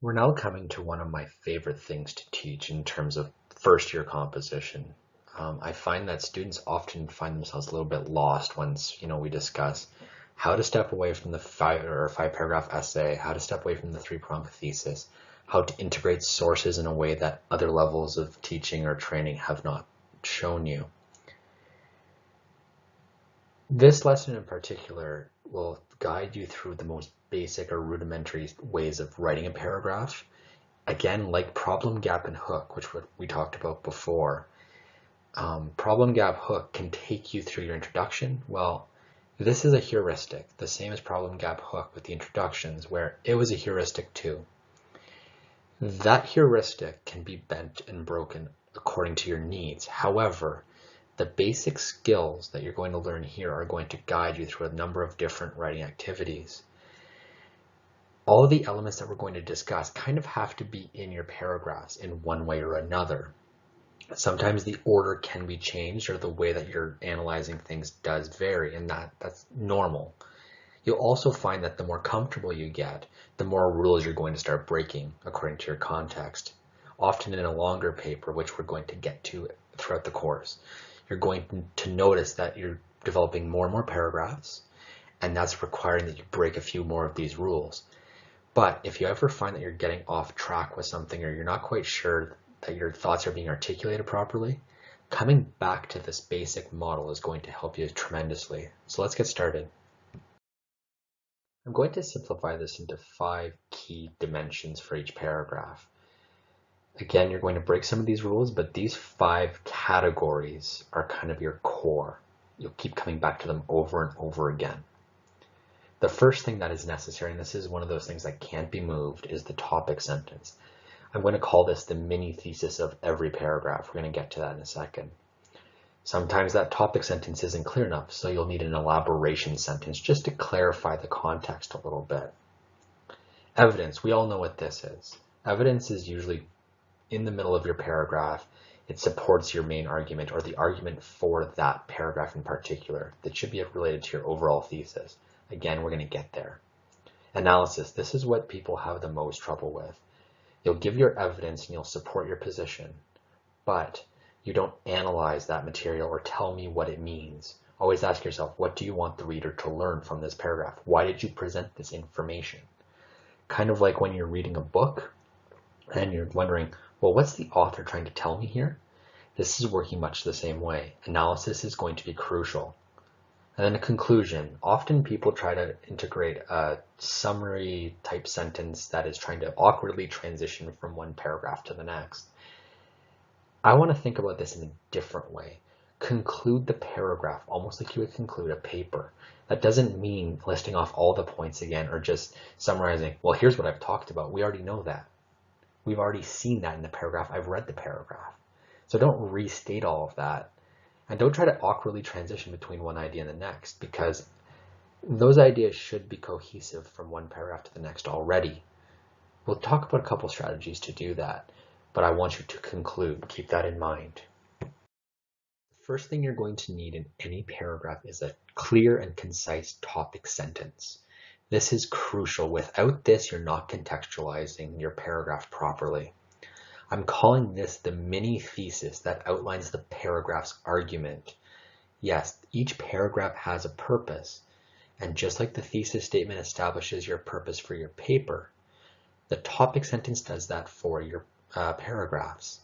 We're now coming to one of my favorite things to teach in terms of first year composition. I find that students often find themselves a little bit lost once, we discuss how to step away from the five paragraph essay, how to step away from the three-pronged thesis, how to integrate sources in a way that other levels of teaching or training have not shown you. This lesson in particular will guide you through the most basic or rudimentary ways of writing a paragraph. Again, like problem, gap, and hook, which we talked about before, problem, gap, hook can take you through your introduction. Well, this is a heuristic, the same as problem, gap, hook with the introductions, where it was a heuristic too. That heuristic can be bent and broken according to your needs. However, the basic skills that you're going to learn here are going to guide you through a number of different writing activities. All of the elements that we're going to discuss kind of have to be in your paragraphs in one way or another. Sometimes the order can be changed or the way that you're analyzing things does vary, and that's normal. You'll also find that the more comfortable you get, the more rules you're going to start breaking according to your context. Often in a longer paper, which we're going to get to throughout the course, you're going to notice that you're developing more and more paragraphs, and that's requiring that you break a few more of these rules. But if you ever find that you're getting off track with something or you're not quite sure that your thoughts are being articulated properly, coming back to this basic model is going to help you tremendously. So let's get started. I'm going to simplify this into 5 key dimensions for each paragraph. Again, you're going to break some of these rules, but these 5 categories are kind of your core. You'll keep coming back to them over and over again. The first thing that is necessary, and this is one of those things that can't be moved, is the topic sentence. I'm going to call this the mini thesis of every paragraph. We're going to get to that in a second. Sometimes that topic sentence isn't clear enough, so you'll need an elaboration sentence just to clarify the context a little bit. Evidence, we all know what this is. Evidence is usually in the middle of your paragraph. It supports your main argument or the argument for that paragraph in particular that should be related to your overall thesis. Again, we're going to get there. Analysis, this is what people have the most trouble with. You'll give your evidence and you'll support your position, but you don't analyze that material or tell me what it means. Always ask yourself, what do you want the reader to learn from this paragraph? Why did you present this information? Kind of like when you're reading a book and you're wondering, well, what's the author trying to tell me here? This is working much the same way. Analysis is going to be crucial. And then a conclusion. Often people try to integrate a summary type sentence that is trying to awkwardly transition from one paragraph to the next. I want to think about this in a different way. Conclude the paragraph almost like you would conclude a paper. That doesn't mean listing off all the points again or just summarizing, well, here's what I've talked about. We already know that. We've already seen that in the paragraph. I've read the paragraph. So don't restate all of that. And don't try to awkwardly transition between one idea and the next, because those ideas should be cohesive from one paragraph to the next already. We'll talk about a couple strategies to do that, but I want you to conclude. Keep that in mind. The first thing you're going to need in any paragraph is a clear and concise topic sentence. This is crucial. Without this, you're not contextualizing your paragraph properly. I'm calling this the mini thesis that outlines the paragraph's argument. Yes, each paragraph has a purpose, and just like the thesis statement establishes your purpose for your paper, the topic sentence does that for your paragraphs.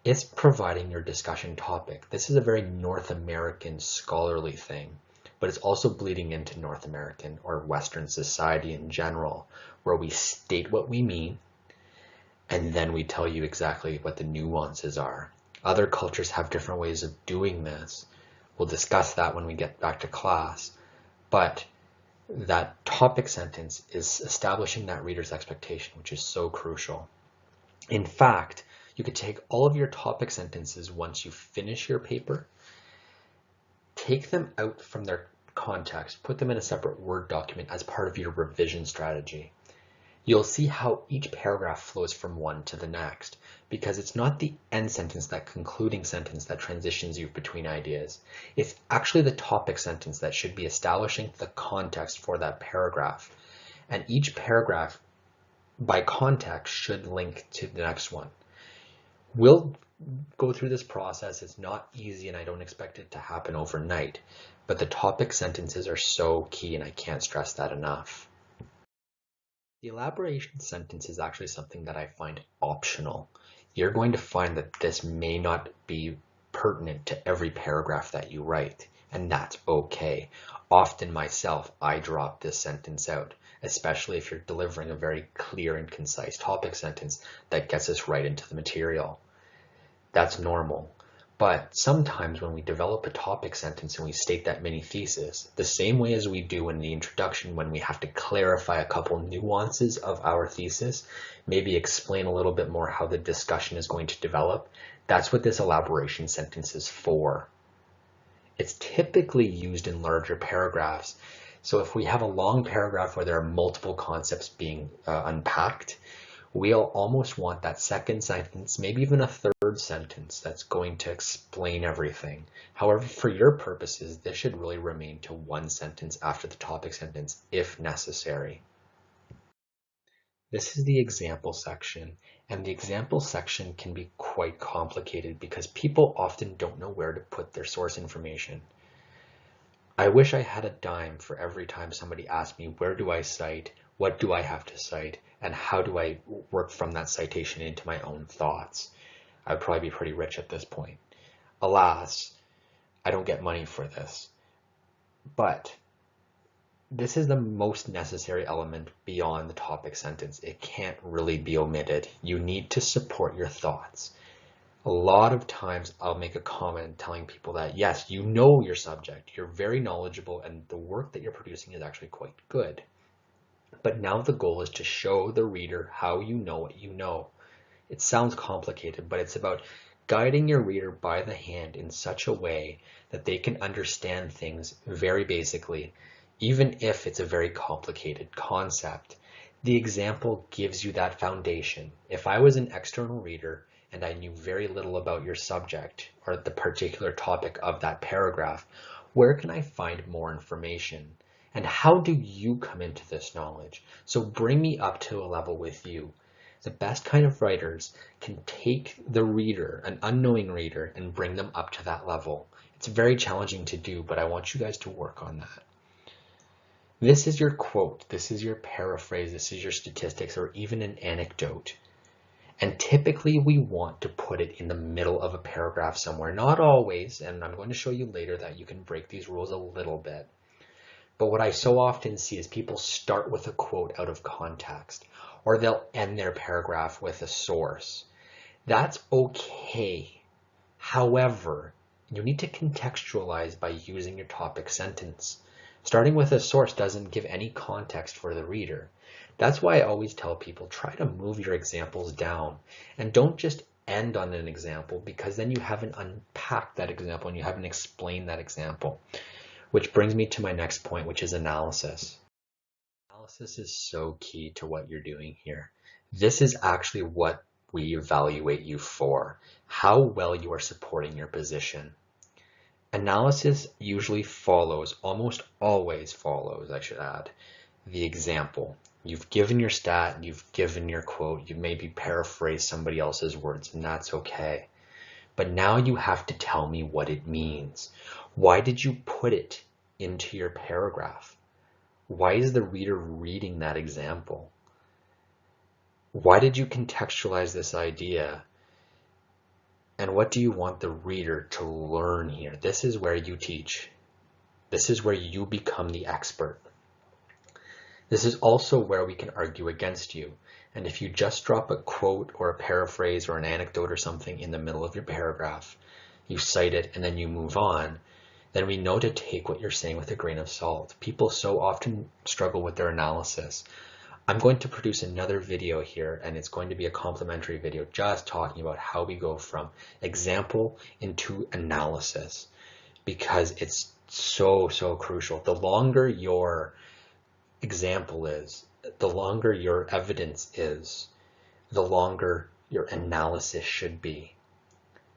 It's providing your discussion topic. This is a very North American scholarly thing, but it's also bleeding into North American or Western society in general, where we state what we mean, and then we tell you exactly what the nuances are. Other cultures have different ways of doing this. We'll discuss that when we get back to class. But that topic sentence is establishing that reader's expectation, which is so crucial. In fact, you could take all of your topic sentences once you finish your paper, take them out from their context, put them in a separate Word document as part of your revision strategy. You'll see how each paragraph flows from one to the next, because it's not the end sentence, that concluding sentence, that transitions you between ideas. It's actually the topic sentence that should be establishing the context for that paragraph. And each paragraph by context should link to the next one. We'll go through this process. It's not easy and I don't expect it to happen overnight, but the topic sentences are so key and I can't stress that enough. The elaboration sentence is actually something that I find optional. You're going to find that this may not be pertinent to every paragraph that you write, and that's okay. Often myself, I drop this sentence out, especially if you're delivering a very clear and concise topic sentence that gets us right into the material. That's normal. But sometimes when we develop a topic sentence and we state that mini thesis, the same way as we do in the introduction when we have to clarify a couple nuances of our thesis, maybe explain a little bit more how the discussion is going to develop, that's what this elaboration sentence is for. It's typically used in larger paragraphs. So if we have a long paragraph where there are multiple concepts being unpacked, we'll almost want that second sentence, maybe even a third sentence that's going to explain everything. However, for your purposes, this should really remain to one sentence after the topic sentence if necessary. This is the example section, and the example section can be quite complicated because people often don't know where to put their source information. I wish I had a dime for every time somebody asked me, where do I cite, what do I have to cite, and how do I work from that citation into my own thoughts? I'd probably be pretty rich at this point. Alas, I don't get money for this. But this is the most necessary element beyond the topic sentence. It can't really be omitted. You need to support your thoughts. A lot of times I'll make a comment telling people that, yes, you know your subject, you're very knowledgeable, and the work that you're producing is actually quite good. But now the goal is to show the reader how you know what you know. It sounds complicated, but it's about guiding your reader by the hand in such a way that they can understand things very basically, even if it's a very complicated concept. The example gives you that foundation. If I was an external reader and I knew very little about your subject or the particular topic of that paragraph, where can I find more information? And how do you come into this knowledge? So bring me up to a level with you. The best kind of writers can take the reader, an unknowing reader, and bring them up to that level. It's very challenging to do, but I want you guys to work on that. This is your quote, this is your paraphrase, this is your statistics, or even an anecdote. And typically we want to put it in the middle of a paragraph somewhere. Not always, and I'm going to show you later that you can break these rules a little bit. But what I so often see is people start with a quote out of context, or they'll end their paragraph with a source. That's okay. However, you need to contextualize by using your topic sentence. Starting with a source doesn't give any context for the reader. That's why I always tell people, try to move your examples down and don't just end on an example, because then you haven't unpacked that example and you haven't explained that example. Which brings me to my next point, which is analysis. Analysis is so key to what you're doing here. This is actually what we evaluate you for, how well you are supporting your position. Analysis usually follows, almost always follows, I should add, the example. You've given your stat, you've given your quote, you've maybe paraphrased somebody else's words, and that's okay. But now you have to tell me what it means. Why did you put it into your paragraph? Why is the reader reading that example? Why did you contextualize this idea? And what do you want the reader to learn here? This is where you teach. This is where you become the expert. This is also where we can argue against you. And if you just drop a quote or a paraphrase or an anecdote or something in the middle of your paragraph, you cite it and then you move on, then we know to take what you're saying with a grain of salt. People so often struggle with their analysis. I'm going to produce another video here, and it's going to be a complimentary video just talking about how we go from example into analysis, because it's so crucial. The longer your example is, the longer your evidence is, the longer your analysis should be.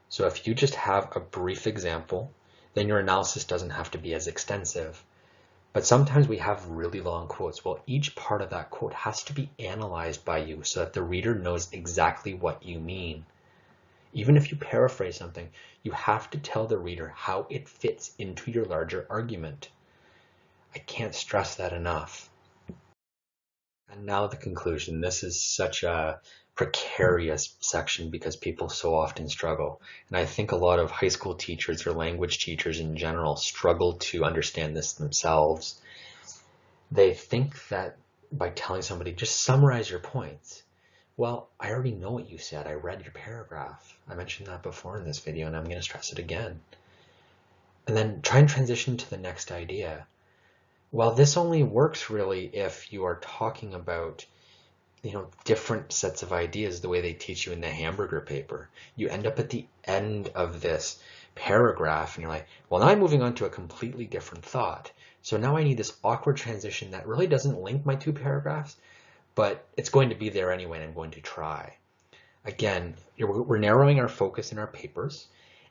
So if you just have a brief example, then your analysis doesn't have to be as extensive. But sometimes we have really long quotes. Well, each part of that quote has to be analyzed by you so that the reader knows exactly what you mean. Even if you paraphrase something, you have to tell the reader how it fits into your larger argument. I can't stress that enough. And now the conclusion. This is such a precarious section because people so often struggle. And I think a lot of high school teachers or language teachers in general struggle to understand this themselves. They think that by telling somebody, just summarize your points. Well, I already know what you said. I read your paragraph. I mentioned that before in this video, and I'm going to stress it again. And then try and transition to the next idea. Well, this only works really if you are talking about, different sets of ideas the way they teach you in the hamburger paper. You end up at the end of this paragraph and you're like, well, now I'm moving on to a completely different thought. So now I need this awkward transition that really doesn't link my two paragraphs, but it's going to be there anyway, and I'm going to try. Again, we're narrowing our focus in our papers,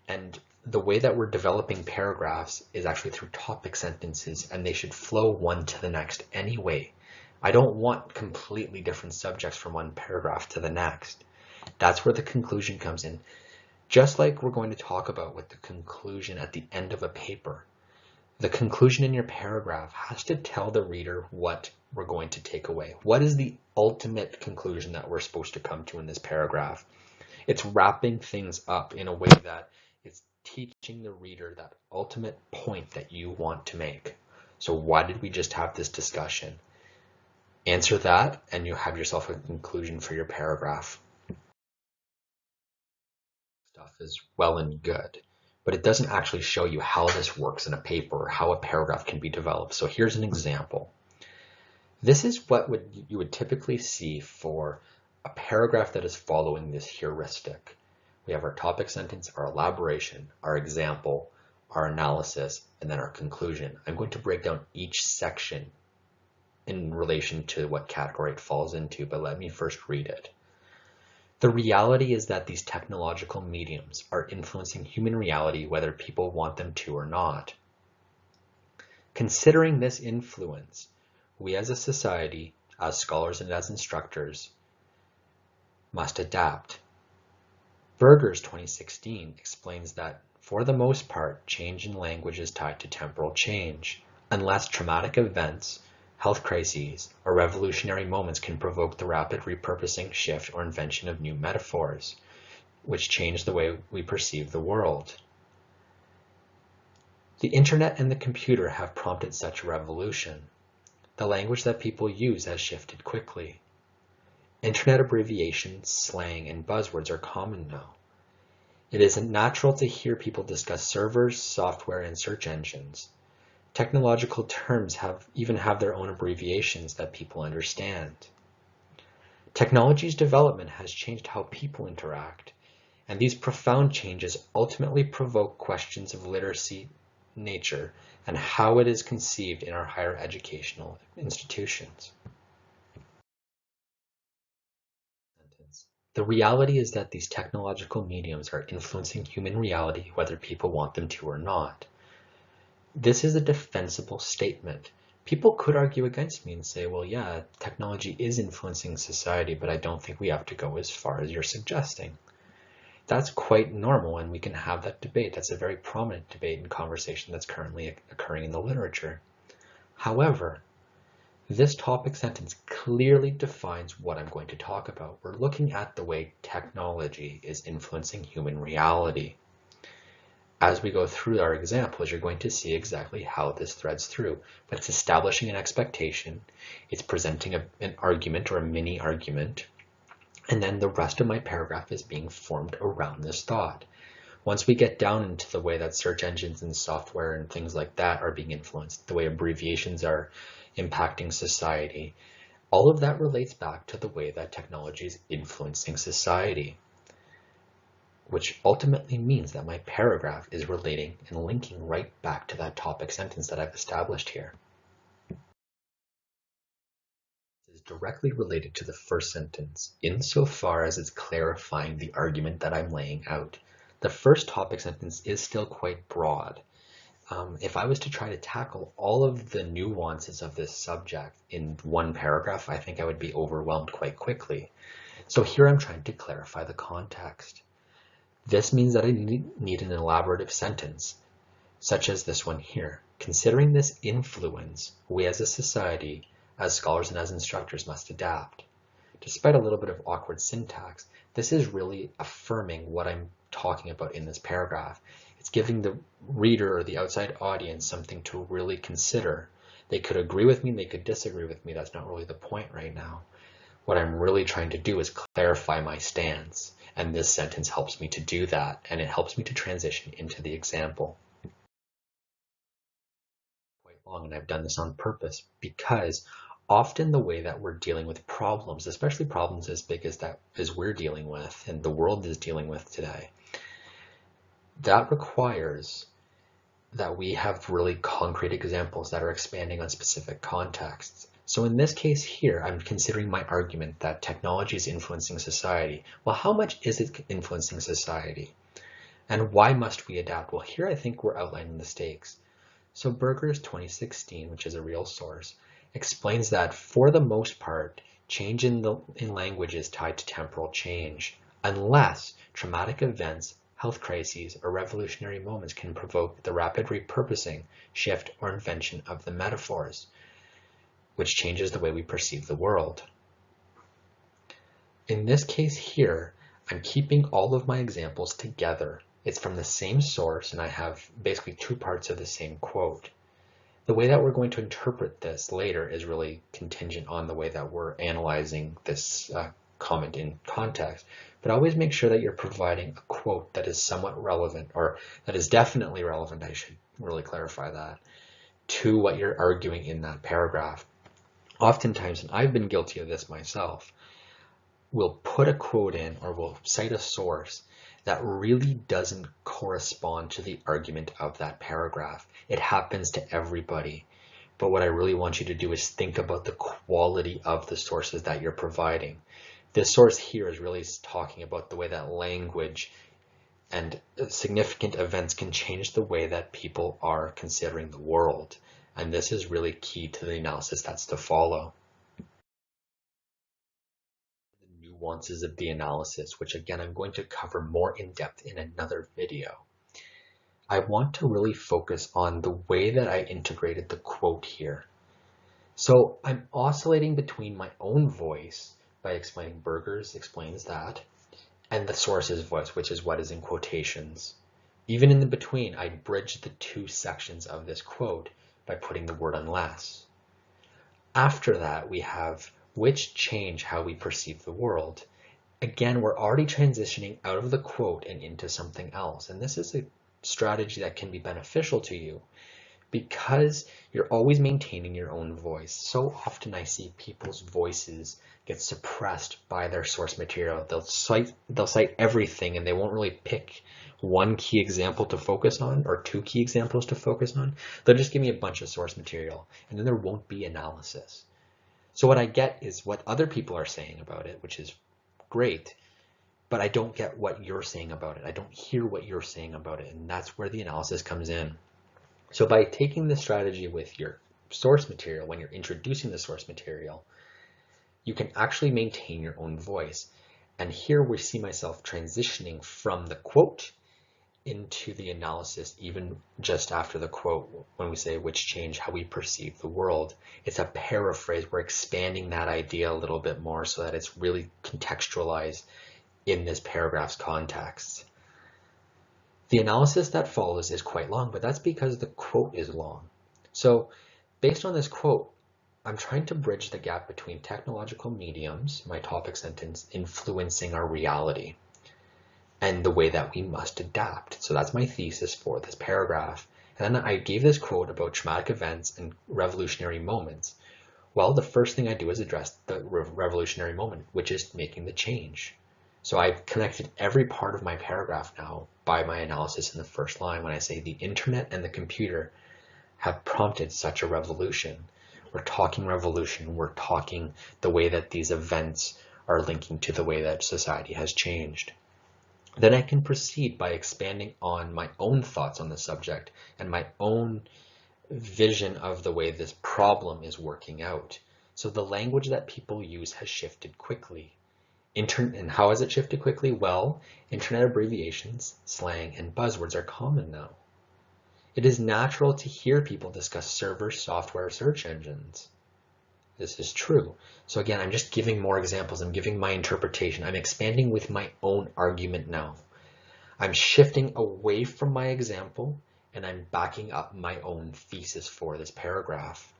and the way that we're developing paragraphs is actually through topic sentences, and they should flow one to the next anyway. I don't want completely different subjects from one paragraph to the next. That's where the conclusion comes in. Just like we're going to talk about with the conclusion at the end of a paper, the conclusion in your paragraph has to tell the reader what we're going to take away. What is the ultimate conclusion that we're supposed to come to in this paragraph? It's wrapping things up in a way that it's teaching the reader that ultimate point that you want to make. So why did we just have this discussion? Answer that and you have yourself a conclusion for your paragraph. Stuff is well and good, but it doesn't actually show you how this works in a paper or how a paragraph can be developed. So here's an example. This is what you would typically see for a paragraph that is following this heuristic. We have our topic sentence, our elaboration, our example, our analysis, and then our conclusion. I'm going to break down each section in relation to what category it falls into, but let me first read it. The reality is that these technological mediums are influencing human reality whether people want them to or not. Considering this influence, we as a society, as scholars and as instructors, must adapt. Berger's 2016 explains that, for the most part, change in language is tied to temporal change, unless traumatic events, health crises, or revolutionary moments can provoke the rapid repurposing, shift, or invention of new metaphors, which change the way we perceive the world. The internet and the computer have prompted such a revolution. The language that people use has shifted quickly. Internet abbreviations, slang, and buzzwords are common now. It is natural to hear people discuss servers, software, and search engines. Technological terms even have their own abbreviations that people understand. Technology's development has changed how people interact, and these profound changes ultimately provoke questions of literacy, nature, and how it is conceived in our higher educational institutions. The reality is that these technological mediums are influencing human reality whether people want them to or not. This is a defensible statement. People could argue against me and say, well, yeah, technology is influencing society, but I don't think we have to go as far as you're suggesting. That's quite normal, and we can have that debate. That's a very prominent debate and conversation that's currently occurring in the literature. However, this topic sentence clearly defines what I'm going to talk about. We're looking at the way technology is influencing human reality. As we go through our examples, you're going to see exactly how this threads through. But it's establishing an expectation, it's presenting an argument or a mini argument, and then the rest of my paragraph is being formed around this thought. Once we get down into the way that search engines and software and things like that are being influenced, the way abbreviations are impacting society, all of that relates back to the way that technology is influencing society, which ultimately means that my paragraph is relating and linking right back to that topic sentence that I've established here. It is directly related to the first sentence, insofar as it's clarifying the argument that I'm laying out. The first topic sentence is still quite broad, If I was to try to tackle all of the nuances of this subject in one paragraph, I think I would be overwhelmed quite quickly. So here I'm trying to clarify the context. This means that I need an elaborative sentence, such as this one here. Considering this influence, we as a society, as scholars and as instructors, must adapt. Despite a little bit of awkward syntax, this is really affirming what I'm talking about in this paragraph. It's giving the reader or the outside audience something to really consider. They could agree with me, they could disagree with me. That's not really the point right now. What I'm really trying to do is clarify my stance, and this sentence helps me to do that, and it helps me to transition into the example. Quite long, and I've done this on purpose because often the way that we're dealing with problems, especially problems as big as we're dealing with and the world is dealing with today, that requires that we have really concrete examples that are expanding on specific contexts. So in this case here, I'm considering my argument that technology is influencing society. Well, how much is it influencing society? And why must we adapt? Well, here I think we're outlining the stakes. So Berger's 2016, which is a real source, explains that for the most part, change in language is tied to temporal change, unless traumatic events, health crises, or revolutionary moments can provoke the rapid repurposing, shift, or invention of the metaphors, which changes the way we perceive the world. In this case here, I'm keeping all of my examples together. It's from the same source, and I have basically two parts of the same quote. The way that we're going to interpret this later is really contingent on the way that we're analyzing this comment in context, but always make sure that you're providing a quote that is somewhat relevant, or that is definitely relevant, I should really clarify that, to what you're arguing in that paragraph. Oftentimes, and I've been guilty of this myself, we'll put a quote in or we'll cite a source that really doesn't correspond to the argument of that paragraph. It happens to everybody. But what I really want you to do is think about the quality of the sources that you're providing. This source here is really talking about the way that language and significant events can change the way that people are considering the world. And this is really key to the analysis that's to follow. The nuances of the analysis, which again, I'm going to cover more in depth in another video. I want to really focus on the way that I integrated the quote here. So I'm oscillating between my own voice by explaining Berger's explains that, and the source's voice, which is what is in quotations. Even in the between, I bridge the two sections of this quote by putting the word unless. After that, we have which change how we perceive the world. Again, we're already transitioning out of the quote and into something else. And this is a strategy that can be beneficial to you because you're always maintaining your own voice. So often I see people's voices get suppressed by their source material. They'll cite everything and they won't really pick one key example to focus on or two key examples to focus on. They'll just give me a bunch of source material and then there won't be analysis. So what I get is what other people are saying about it, which is great, but I don't get what you're saying about it. I don't hear what you're saying about it, and that's where the analysis comes in. So by taking this strategy with your source material, when you're introducing the source material, you can actually maintain your own voice. And here we see myself transitioning from the quote into the analysis, even just after the quote, when we say which change how we perceive the world. It's a paraphrase. We're expanding that idea a little bit more so that it's really contextualized in this paragraph's context. The analysis that follows is quite long, but that's because the quote is long. So based on this quote, I'm trying to bridge the gap between technological mediums, my topic sentence, influencing our reality, and the way that we must adapt. So that's my thesis for this paragraph. And then I gave this quote about traumatic events and revolutionary moments. Well, the first thing I do is address the revolutionary moment, which is making the change. So I've connected every part of my paragraph now by my analysis in the first line when I say the internet and the computer have prompted such a revolution. We're talking revolution. We're talking the way that these events are linking to the way that society has changed. Then I can proceed by expanding on my own thoughts on the subject and my own vision of the way this problem is working out. So the language that people use has shifted quickly. And how has it shifted quickly? Well, internet abbreviations, slang, and buzzwords are common now. It is natural to hear people discuss server software search engines. This is true. So again, I'm just giving more examples. I'm giving my interpretation. I'm expanding with my own argument now. I'm shifting away from my example and I'm backing up my own thesis for this paragraph.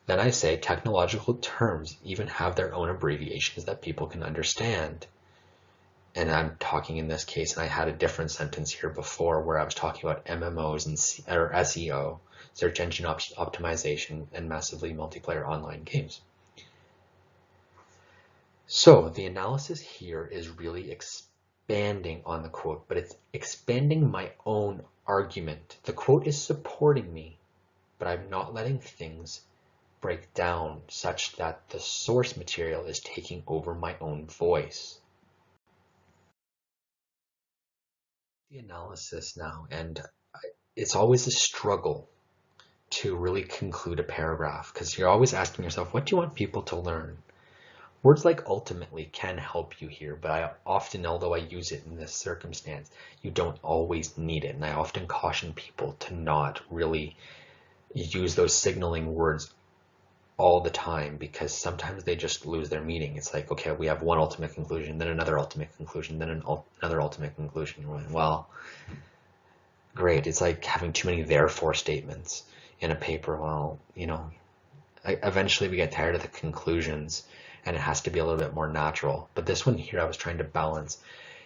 Then I say technological terms even have their own abbreviations that people can understand. And I'm talking in this case, and I had a different sentence here before where I was talking about MMOs and SEO, search engine optimization, and massively multiplayer online games. So the analysis here is really expanding on the quote, but it's expanding my own argument. The quote is supporting me, but I'm not letting things break down such that the source material is taking over my own voice. The analysis now, and it's always a struggle to really conclude a paragraph because you're always asking yourself, what do you want people to learn? Words like ultimately can help you here, but I often, although I use it in this circumstance, you don't always need it. And I often caution people to not really use those signaling words all the time because sometimes they just lose their meaning. It's like, okay, we have one ultimate conclusion, then another ultimate conclusion, then another ultimate conclusion. Well, great. It's like having too many therefore statements in a paper. Well, eventually we get tired of the conclusions and it has to be a little bit more natural. But this one here, I was trying to balance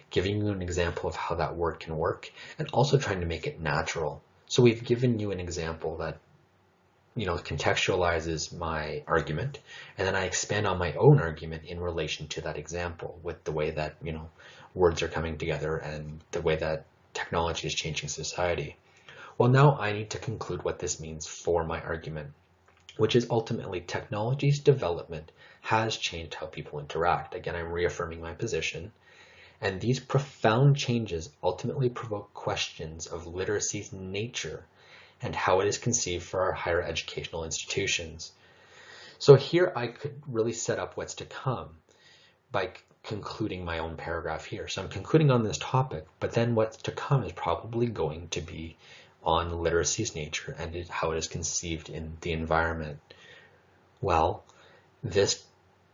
giving you an example of how that word can work and also trying to make it natural. So we've given you an example that contextualizes my argument, and then I expand on my own argument in relation to that example with the way that, words are coming together and the way that technology is changing society. Well, now I need to conclude what this means for my argument, which is ultimately technology's development has changed how people interact. Again, I'm reaffirming my position. And these profound changes ultimately provoke questions of literacy's nature and how it is conceived for our higher educational institutions. So here I could really set up what's to come by concluding my own paragraph here. So I'm concluding on this topic, but then what's to come is probably going to be on literacy's nature and how it is conceived in the environment. Well, this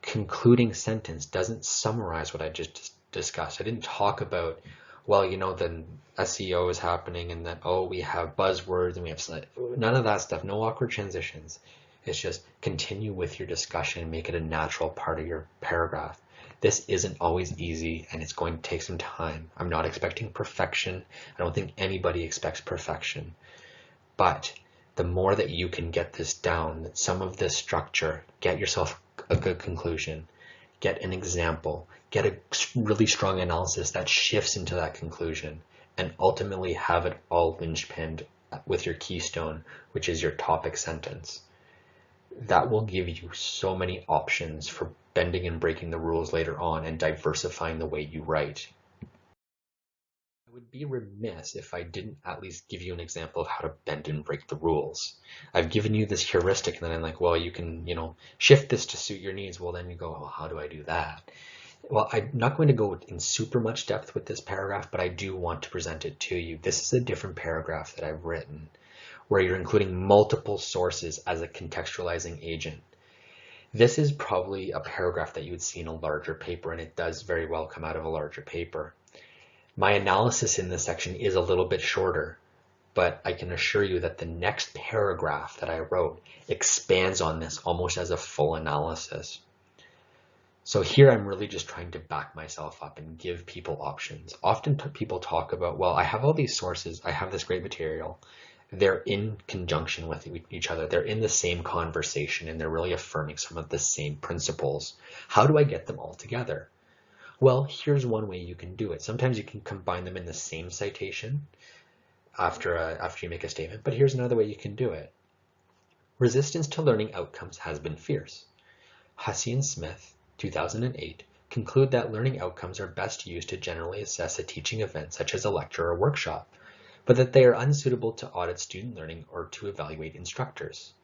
concluding sentence doesn't summarize what I just discussed. I didn't talk about, well, then SEO is happening and that, we have buzzwords and we have none of that stuff, no awkward transitions. It's just continue with your discussion and make it a natural part of your paragraph. This isn't always easy and it's going to take some time. I'm not expecting perfection. I don't think anybody expects perfection. But the more that you can get this down, some of this structure, get yourself a good conclusion, get an example, get a really strong analysis that shifts into that conclusion, and ultimately have it all linchpinned with your keystone, which is your topic sentence. That will give you so many options for bending and breaking the rules later on and diversifying the way you write. I would be remiss if I didn't at least give you an example of how to bend and break the rules. I've given you this heuristic and then I'm like, well, you can, shift this to suit your needs. Well, then you go, well, how do I do that? Well, I'm not going to go in super much depth with this paragraph, but I do want to present it to you. This is a different paragraph that I've written where you're including multiple sources as a contextualizing agent. This is probably a paragraph that you would see in a larger paper, and it does very well come out of a larger paper. My analysis in this section is a little bit shorter, but I can assure you that the next paragraph that I wrote expands on this almost as a full analysis. So here I'm really just trying to back myself up and give people options. Often people talk about, well, I have all these sources, I have this great material. They're in conjunction with each other. They're in the same conversation and they're really affirming some of the same principles. How do I get them all together? Well, here's one way you can do it. Sometimes you can combine them in the same citation after you make a statement, but here's another way you can do it. Resistance to learning outcomes has been fierce. Hussey and Smith, 2008, Conclude that learning outcomes are best used to generally assess a teaching event such as a lecture or workshop, but that they are unsuitable to audit student learning or to evaluate instructors.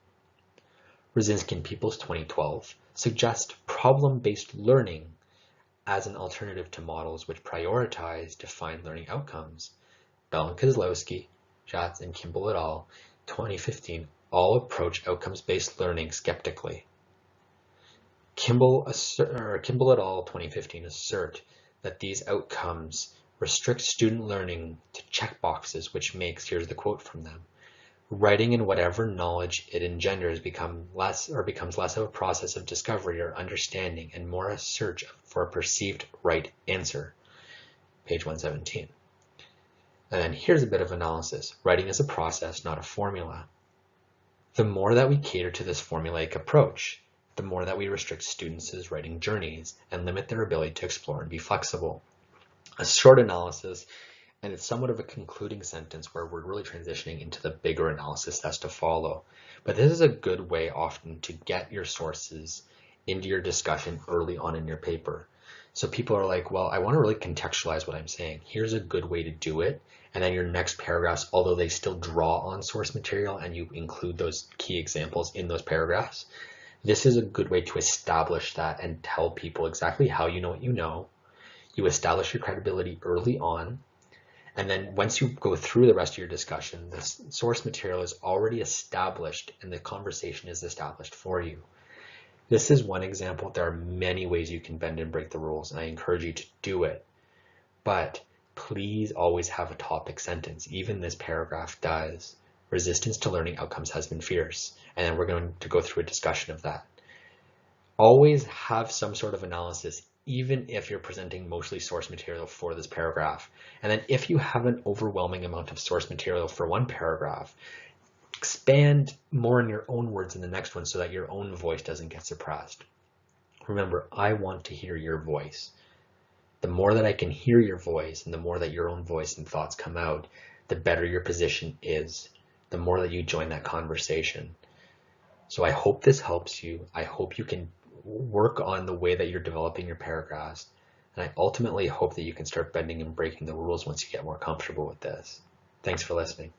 Rosinski and Peoples 2012 suggest problem-based learning as an alternative to models which prioritize defined learning outcomes. Bell and Kozlowski, Schatz, and Kimball et al. 2015 all approach outcomes-based learning skeptically. Kimball et al. 2015 assert that these outcomes restrict student learning to checkboxes, which makes, here's the quote from them, writing and whatever knowledge it engenders becomes less of a process of discovery or understanding and more a search for a perceived right answer. Page 117. And then here's a bit of analysis. Writing is a process, not a formula. The more that we cater to this formulaic approach, the more that we restrict students' writing journeys and limit their ability to explore and be flexible. A short analysis, and it's somewhat of a concluding sentence where we're really transitioning into the bigger analysis that's to follow. But this is a good way often to get your sources into your discussion early on in your paper. So people are like, well, I want to really contextualize what I'm saying. Here's a good way to do it. And then your next paragraphs, although they still draw on source material and you include those key examples in those paragraphs, this is a good way to establish that and tell people exactly how you know what you know. You establish your credibility early on. And then once you go through the rest of your discussion, the source material is already established and the conversation is established for you. This is one example. There are many ways you can bend and break the rules, and I encourage you to do it. But please always have a topic sentence. Even this paragraph does. Resistance to learning outcomes has been fierce. And then we're going to go through a discussion of that. Always have some sort of analysis, even if you're presenting mostly source material for this paragraph. And then if you have an overwhelming amount of source material for one paragraph, expand more in your own words in the next one so that your own voice doesn't get suppressed. Remember, I want to hear your voice. The more that I can hear your voice and the more that your own voice and thoughts come out, the better your position is, the more that you join that conversation. So I hope this helps you. I hope you can work on the way that you're developing your paragraphs. And I ultimately hope that you can start bending and breaking the rules once you get more comfortable with this. Thanks for listening.